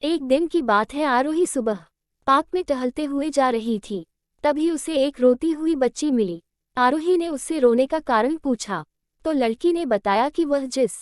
एक दिन की बात है, आरोही सुबह पार्क में टहलते हुए जा रही थी। तभी उसे एक रोती हुई बच्ची मिली। आरोही ने उससे रोने का कारण पूछा तो लड़की ने बताया कि वह जिस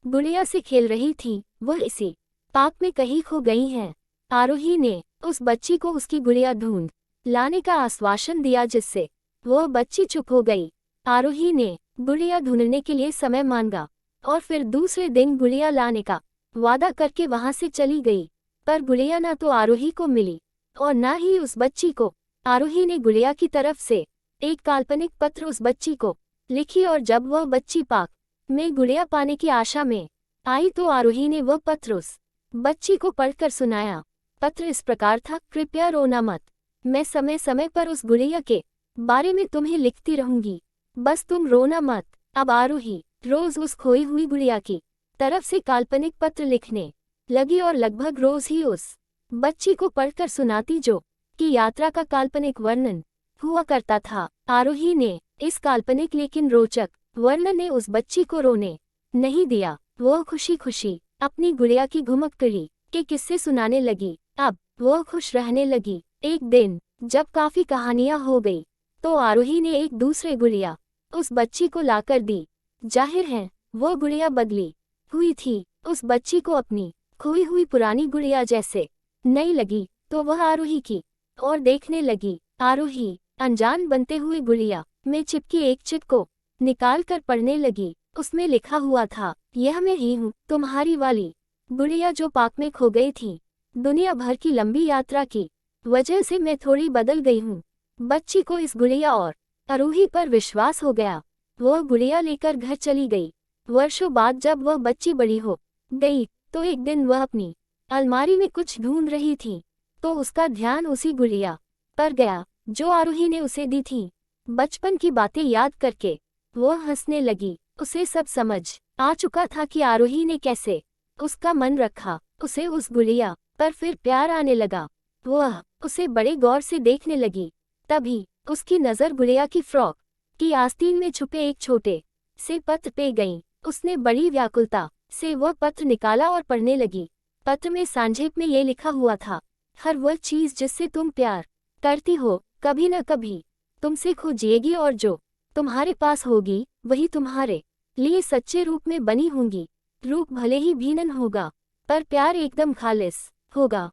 गुड़िया से खेल रही थी वह इसी पार्क में कहीं खो गई है। आरोही ने उस बच्ची को उसकी गुड़िया ढूंढ लाने का आश्वासन दिया, जिससे वह बच्ची चुप हो गई। आरोही ने गुड़िया ढूंढने के लिए समय मांगा और फिर दूसरे दिन गुड़िया लाने का वादा करके वहां से चली गई। पर गुड़िया ना तो आरोही को मिली और ना ही उस बच्ची को। आरोही ने गुड़िया की तरफ से एक काल्पनिक पत्र उस बच्ची को लिखी और जब वह बच्ची पार्क में गुड़िया पाने की आशा में आई तो आरोही ने वह पत्र उस बच्ची को पढ़कर सुनाया। पत्र इस प्रकार था, कृपया रोना मत, मैं समय समय पर उस गुड़िया के बारे में तुम्हें लिखती रहूंगी, बस तुम रोना मत। अब आरोही रोज उस खोई हुई गुड़िया की तरफ से काल्पनिक पत्र लिखने लगी और लगभग रोज ही उस बच्ची को पढ़कर सुनाती, जो कि यात्रा का काल्पनिक वर्णन हुआ करता था। आरोही ने इस काल्पनिक लेकिन रोचक वर्णन ने उस बच्ची को रोने नहीं दिया। वह खुशी खुशी अपनी गुड़िया की घुमक्कड़ी के किस्से सुनाने लगी। अब वह खुश रहने लगी। एक दिन जब काफी कहानियां हो गई तो आरोही ने एक दूसरे गुड़िया उस बच्ची को लाकर दी। जाहिर है वह गुड़िया बदली हुई थी। उस बच्ची को अपनी खोई हुई पुरानी गुड़िया जैसे नहीं लगी तो वह आरोही की और देखने लगी। आरोही अनजान बनते हुए गुड़िया में चिपकी एक चिट को निकाल कर पढ़ने लगी। उसमें लिखा हुआ था, यह मैं ही हूँ, तुम्हारी वाली गुड़िया जो पार्क में खो गई थी। दुनिया भर की लंबी यात्रा की वजह से मैं थोड़ी बदल गई हूँ। बच्ची को इस गुड़िया और आरोही पर विश्वास हो गया। वह गुड़िया लेकर घर चली गई। वर्षों बाद जब वह बच्ची बड़ी हो गई तो एक दिन वह अपनी अलमारी में कुछ ढूंढ रही थी तो उसका ध्यान उसी गुड़िया पर गया जो आरोही ने उसे दी थी। बचपन की बातें याद करके वह हंसने लगी। उसे सब समझ आ चुका था कि आरोही ने कैसे उसका मन रखा। उसे उस गुड़िया पर फिर प्यार आने लगा। वह उसे बड़े गौर से देखने लगी। तभी उसकी नज़र गुड़िया की फ्रॉक की आस्तीन में छुपे एक छोटे से पत्र पे गई। उसने बड़ी व्याकुलता से वह पत्र निकाला और पढ़ने लगी। पत्र में संक्षेप में ये लिखा हुआ था, हर वह चीज जिससे तुम प्यार करती हो कभी न कभी तुमसे खो जाएगी और जो तुम्हारे पास होगी वही तुम्हारे लिए सच्चे रूप में बनी होंगी। रूप भले ही भिन्न होगा पर प्यार एकदम खालिस होगा।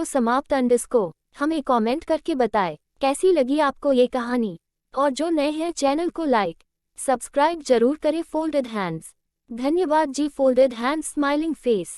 समाप्त। हमें कमेंट करके बताएं कैसी लगी आपको ये कहानी। और जो नए हैं चैनल को लाइक सब्सक्राइब जरूर करें। Folded hands. धन्यवाद जी। Folded hands smiling face.